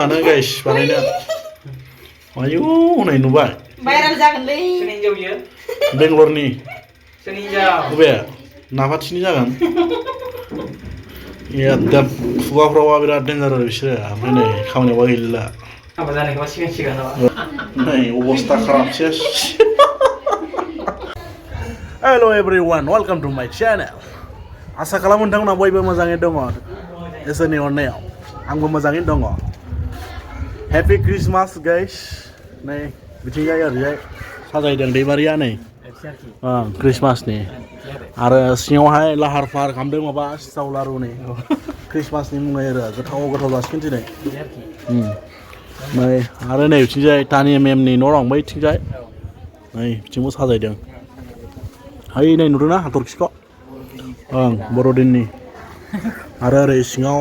Mana guys, baनायनो आयु हनै नुबाय भाइराल जागोनलै सोरनिजौ बियो बेंगलरनि सोरनिजौ बबे नाफाथिनि जागोन एकदम खुगाफ्रावबा बिराद डेन्जार बिसोरो ओमफ्राय नै खामानियावबा गैला हाबा जानायखौबा सिगां नामा नै अबस्था खाराब सेस हेल' एभ्रिवान वेलकाम टु माय चेनेल आसा खालामो नोंथांमोना बयबो मोजाङै दङ इसोरनि अननायाव आंबो मोजाङै दङ हेपि क्रिसमास गाइस नै बिथिंजाय ओरैजाय साजायदों दैमारिया नै क्रिसमासनि आरो सिङावहाय लाहार फाहार खालामदों माबा सिथाव लारुनि क्रिसमासनि मुङै आरो गोथाव गोथाव जासिगोन दिनै नै आरो नै बिथिंजाय तानि मेमनि न' दं बैथिंजाय नै बिथिंबो साजायदों है नै नुदोंना हाथरखिखौ ओं बर'दिननि आरो ओरै सिङाव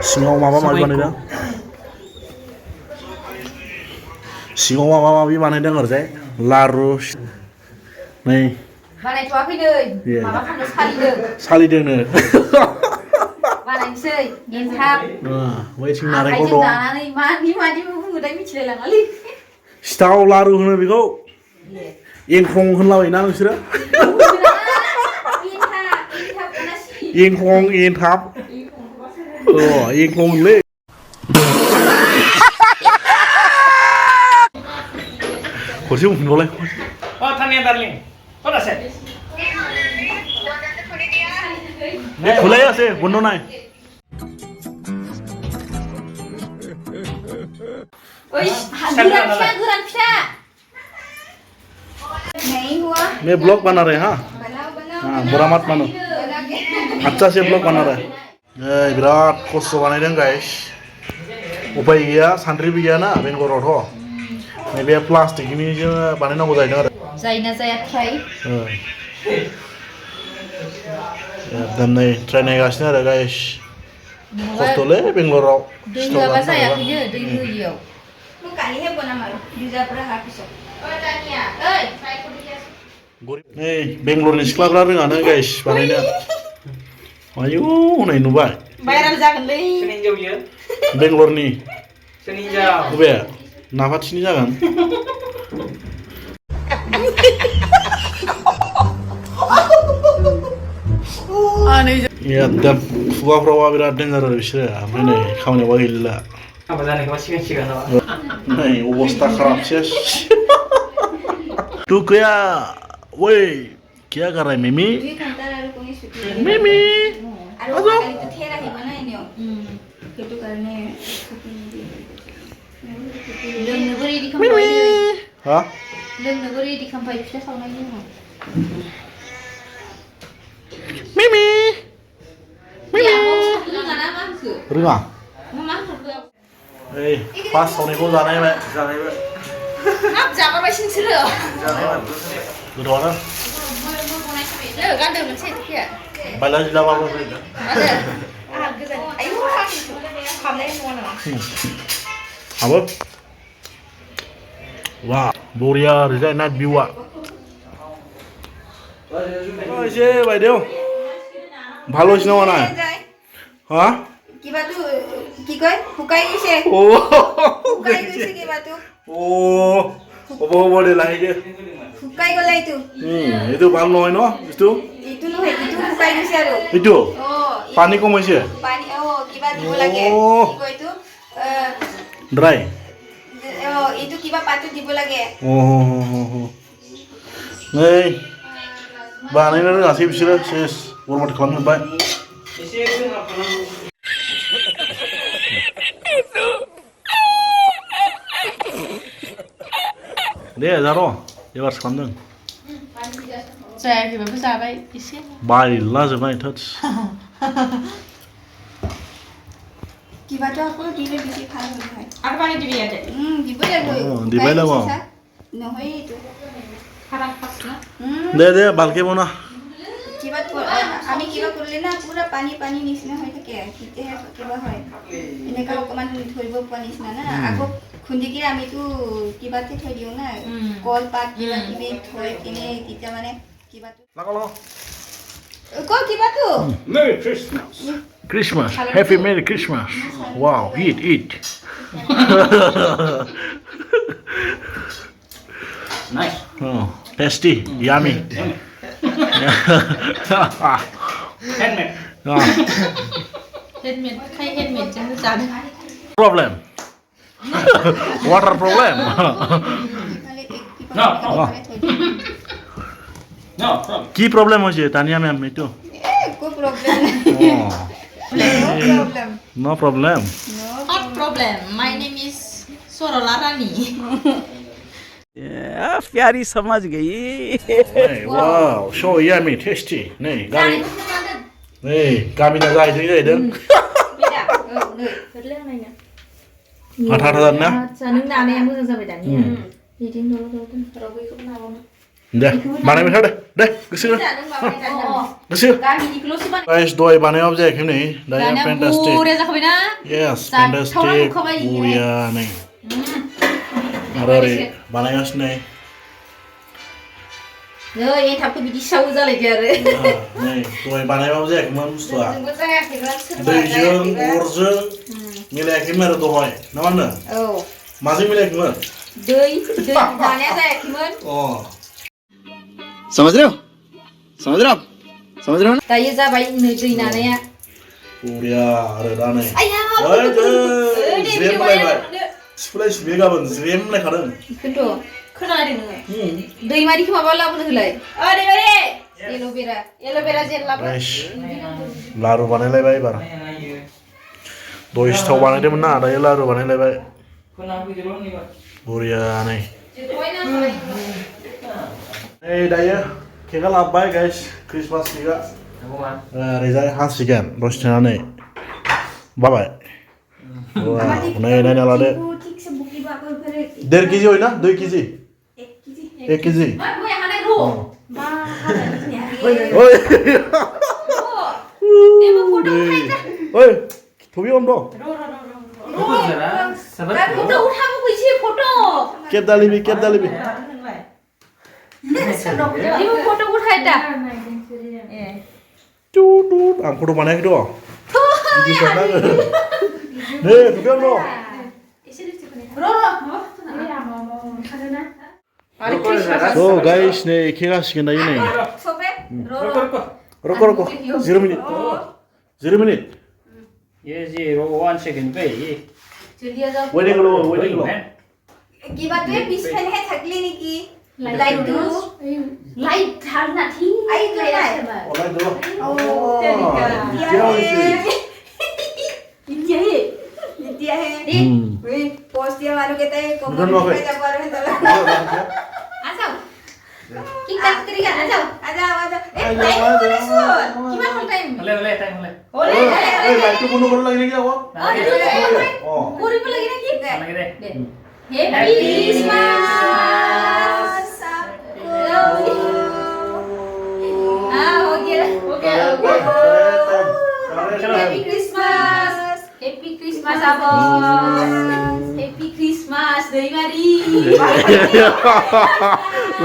सिङाव माबा माबि बानायदों सिङाव माबा माबि बानायदों ओरैजाय लारु नै बानायथ'वाखै नै माबा खालामनो सालिदोंनो बानायनोसै एनथाब बैथिं नारेंखल दं दानानै मादि बुङोथाय मिथिलाय लाङालै सिथाव लारु होनो बेखौ एंख्रं होनलाबायोना नोंसोरो एंख्रं एनथाब एंख्रंलै खरसे बुंफिनबावलाय थानिया डार्लिं कत আছে খোলাই আছে বন্ধ নাই ओइ गोरान फिसा नहीं हुआ मैं ब्लॉग बना रहे हाँ हाँ बुरा मत मानो अच्छा से ब्लॉग बना रहे बिराद खस्थ' बानायदों गाइस उपाय गैया सान्द्रिबो गैयाना बेंगलरावथ' नैबे प्लास्टिकनिजों बानायनांगौ जाहैदों आरो जायोना जायाथाय एकदम नै ट्राइ नायगासिनो आरो गाइस खस्थ'लै बेंगलराव दै होआबा जायाखैनो दै होयियाव गालि हेबो नामा बिजाबरा हाफिसो नै बेंगलरनि सिख्लाफ्रा रोङानो गाइस बानायनो आयु हनै नुबाय भाइराल जागोनलै सोरनिजौ बियो बेंगलरनि सोरनिजौ बबे नाफाथिनि जागोन एकदम खुगाफ्रावबा बिराद डेन्जार बिसोरो ओमफ्राय नै खामानियावबा गैला हाबा जानायखौबा सिगां नामा नै अबस्था खाराब सेस तू क्या ओए क्या कर रहा है मिमी मिमी हाँ मिमी रोङा ओइ पास सावनायखौ जानायबाय जाबाय सिनसोरो गोथावानो गानदों मोनसे एखेया बायला जिला बाबो फैदों आहा गोजान आयु खामनाय नङा नामा हाबो वाह बरिया ओरैजाय नाइट भिउआ এসে বাইদেউ ভালো হয়েছে না মনে হয় হ্যাঁ কিবাটো কি কয় শুকাই গৈছে ও শুকাই গৈছে কিবাটো ও হ'ব হ'ব দে লাহেকে শুকাই গ'লে এইটো ভাল নহয় ন বস্তু এইটো নহয় এইটো শুকাই গৈছে আৰু এইটো পানী কম হৈছে পানী কিবা দিব লাগে কি কয় এইটো ড্রাই এইটো কিবা পাতো দিব লাগে नै बानायनो रोङासै बिसोरो सेस बरबाद खालामजोब्बाय दे जार' एबारसो खालामदों जायाखैबाबो जाबाय एसे बायला जोबनाय थोस কিবাটো আকৌ দিলে বেছি ভাল হয় আৰু পানী দিবি ইয়াতে দিব লাগিব দিবাই লাগিব নহয় এইটো খারাপ পাস না দে দে ভালকে বনা কিবা আমি কিবা কৰিলে না পুৰা পানী পানী নিচিনা হৈ থাকে কিতেহে কিবা হয় এনেকা অকমান ধৰিব পৰা নিচিনা না আকৌ খুন্দিকি আমিতো কিবাতে থৈ দিওঁ না কল পাত কিবা কিবি থৈ কিনে তেতিয়া মানে কিবাটো লাগা ক কিবাটো মেৰি ক্ৰিসমাস Christmas. Happy Merry Christmas. Wow, eat. Nice. Oh, tasty, yummy. Handmade. Handmade ใคร handmade จังรู้จัก Problem. Water problem. No. No problem. কি প্রবলেম হয়েছে তানিয়া ম্যাম একটু Go problem. No problem. No problem Not problem. My name is Sorola Rani. प्यारी समझ गई वाव सो यामी tasty नै गामी नै गामिना जाहैदों जाहैदों Beda. नै. 그 รื่องอะไรเนี่ย आथा आथा जादों ना आदसा नों नानाया मोजां जाबाय दानिया बिदिनो र' बैखौबो नाबावनो दे बानायबाय था दे गोसो जा नों माबाय दानिया गोसो गामिनिखौल'सो बानाय गाइस दहाय बानायाबो जायाखै नै दानिया दानिया फैन्टास्टिक बुरिया जाखाबायना यस जाथावना फैन्टास्टिक नुखाबाय इयो। बुरिया नै आरो ओरै बानायगासिनो नै एन्थाबखौ बिदि सावो जालायदो आरो नै दहाय बानायबाबो जायाखैमोन बुस्थुआ जोंबो जायाखैमोन सोरबा दैजों जायाखैबा। अरजों मिलायाखैमोन आरो दहाय ना मा होनो औ माजों मिलायाखैमोन दै जानाया जायाखैमोन अ समझ रहे हो समझ रहे हो समझ रहे हो ना दायो जाबाय नै दै नानाया बुरिया आरो दा नै आया ओइ ज्रेम लायबाय सिफुलाय सिफुयो गाबोन ज्रेम लायखादों बेखौनोथ' खोनादों नोङो दैमारिखौ माबा लाबोनो होलाय दैमारि एल'भेरा जेल लाबो गाइस लारु बानायलायबाय एबार दहाय सिथाव बानायदोंमोन ना दायो लारु बानायलायबाय बुरिया नै नै दायो केकआ लाबोबाय गाइस क्रिसमास केकआ ओरैजाय हासिगोन दसे थानानै बाबाय नै नायना लादो 1.5 केजि होय ना 2 केजि 1 केजि ओइ ओइ थबि अन दो फट' उठाबो फैसै फट' केप दालिबि इबो फट' उठाय दा ए टुट आं फट' बानायाखैथ' भिडिअ खालामनांगो नै थबि अन दो So guys, नै केक हासिगोन दायो नै रको 0 minute 0 minute Yes, 1 second, wait. जल्दी आ जाओ वेटिंग लो কিবা তুই পিছফালেহে থাকলি নেকি লাইটটো लाइट ढालना ठीक आइतो নাই ओलाय दो इत्याही এতিয়াহে ওই পোস্ট দিয়া মানুহ কেইটাই কমন দুজন লগাই। যাব আৰু হেতলা आ जाओ की बात करिया आ जाओ আজা আজা এই লাইট বনাইছো কিমান হ'ল টাইম Time. এই লাইটটো বন্ধ কৰিব লাগে নেকি আকৌ অ কৰিব লাগে নেকি Lagi deh. হেপি ক্রিসমাস हो गया हैप्पी क्रिसमस अब हैप्पी क्रिसमस दैमारी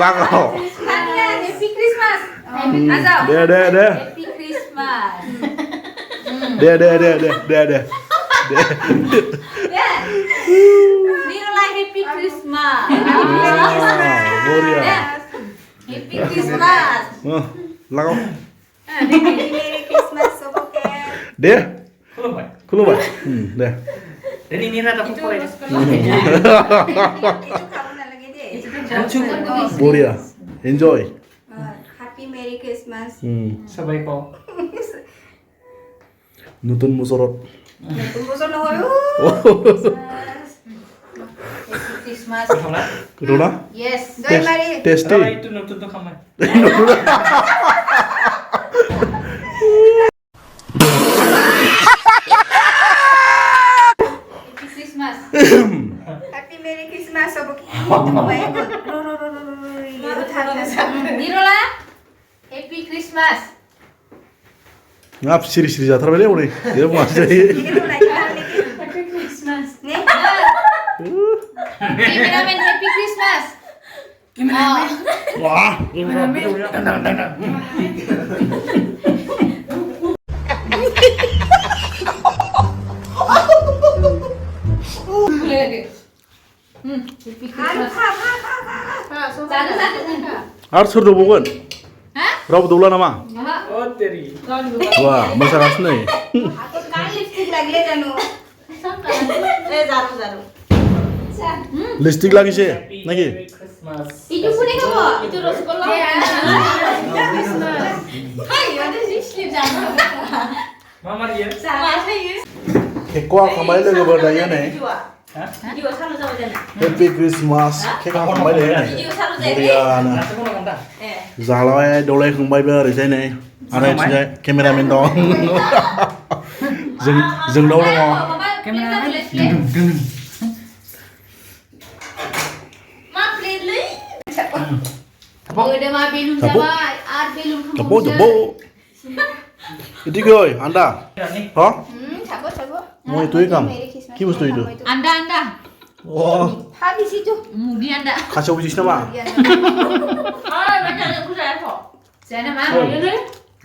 लागाও हैप्पी क्रिसमस आ जाओ दे हैप्पी क्रिसमस दे Nirola हैप्पी क्रिसमस बोरिया हैप्पी क्रिसमस लागाও মেরি ক্রিসমাস সবকে दे Belum, Pak. खुलुमबाय दे Dan ini rata kumpul aja. খাব নালাগে দে बोरिया enjoy happy merry Christmas Sabay ko. নতুন বছৰত নতুন বছর নহয় हैप्पी क्रिसमस Pernah? কুটনা yes জয় মারি tasty Kalau itu nutut tuh kamar. Happy Christmas happy Mary Christmas সবকে সবাই Nirola हैप्पी क्रिसमस आप सिरि सिरि जाथारबायलै हनै जेबो बुङासै happy Christmas cameraman happy Christmas वा Tendang. Happy Christmas. Jaga. आरो सोर दंबावगोन Ha? रावबो दौला नामा Aha. Oh, teri. Kau dulu. वा मोसागासिनो नै हातत काय लिपस्टिक लागले जानो Zaru. लिपस्टिक लागिছে नाকি Merry Christmas. Itu punya kamu. Itu Rasulullah. Hai, ada sih slip jangan. Mama dia. Sama saya. केकआ खांबाय लोगोफोर दायो नै Hah? Video salu sama jangan. Happy Christmas केकआ खांबाय दायो नै Video salu jangan. बरियानो Nasi pun nak kantah. जालाबाय दौलायखांबायबो ओरैजाय नै आरो ओरैजाय केमेरामेन दं जोंनाव दङ Ma plate lagi. Udah mah belum Tapuk. sampai. Belum kamu. जब्बो जब्बो इदिगै आन्दा Ni. ह sabot म itu ikam কি বস্তু itu Anda. अ habis itu Mudi Anda. खासेयाव बिदिसो नामा Ah, banyak yang kurang kok. Saya mah.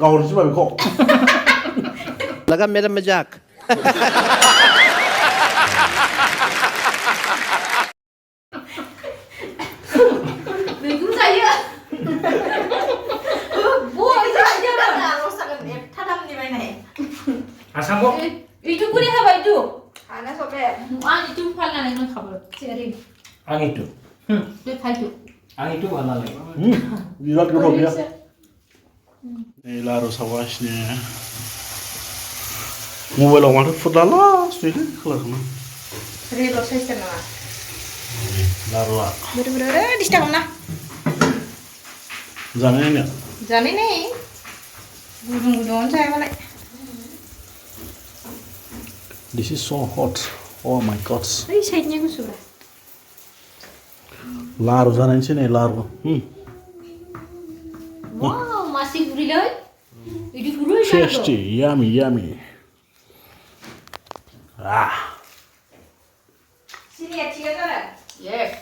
गावहरनोसै मा बेखौ लगा मेरा मजाक Bingung saya. Boy saja lah. Asam kok. Itu punya apa itu? ana sobe Ah, itu paling yang kabar. Cari. Ang itu. Dia kai itu. Ang itu mana lagi? बिराद गोथाव बियो नै लारु सावगासिनो मबाइलाव माथो फुरलालासैलै खालारखौनो relo system nama लारुआ bener-bener distak mana जानाय नायनो jane nih gudung-gudungan saya malah This is so hot oh my god ini side-nya gue sudah लारु जानायसै नै लारु Wow, masih gurih lagi. Ini gurih kan? tasty yummy yummy ah sini ya cia kan Yes.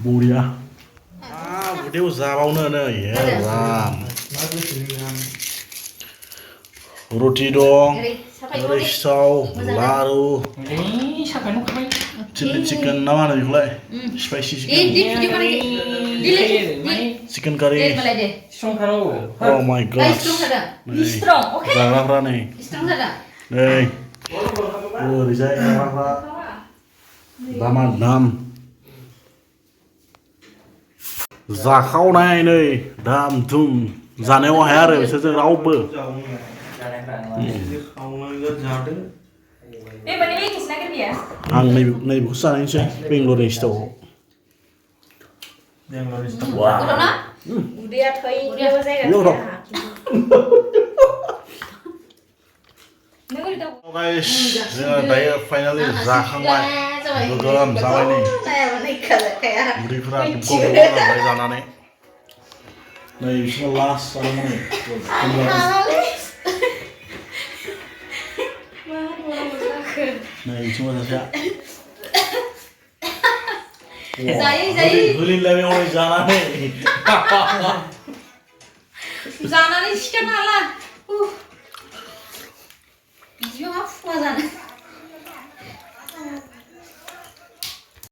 बरिया उदैयाव जाबावनो नै राम रुटि दं ओरै सिथाव लारु Ini siapa yang kau? Chilli chicken ना मा होनो बेखौलाय spicy Di chicken video mana? Di. Chicken curry Mulai deh. Strong karo. oh my god Strong ada. Strong, oke? जाग्राफ्रा नै Strong ada. नै ओरैजाय जाग्राफ्रा दामा दाम जाखावनाय नै दाम दुम जानायाव हाया आरो बिसोरजों रावबो Mana ini kisah kerja? आं नैबेखौसो जानायसै बेंगलरनि सिथावखौ Wah. Corona? udah thoi dia saya Iya, Rob. Nunggu di tahu. Guys जोङो दायो फाइनालि जाखांबाय गोगोम जाबाय नै saya mana kalau kayak उदैफोरा गब जाबाय जानानै नै बिसोरना लास्ट जादोंमोन नै बिसोरना सासेया Zayi. होलिनलायबाय हनै जानानै Zamanı işte hala. Gidiyor hafif zaten.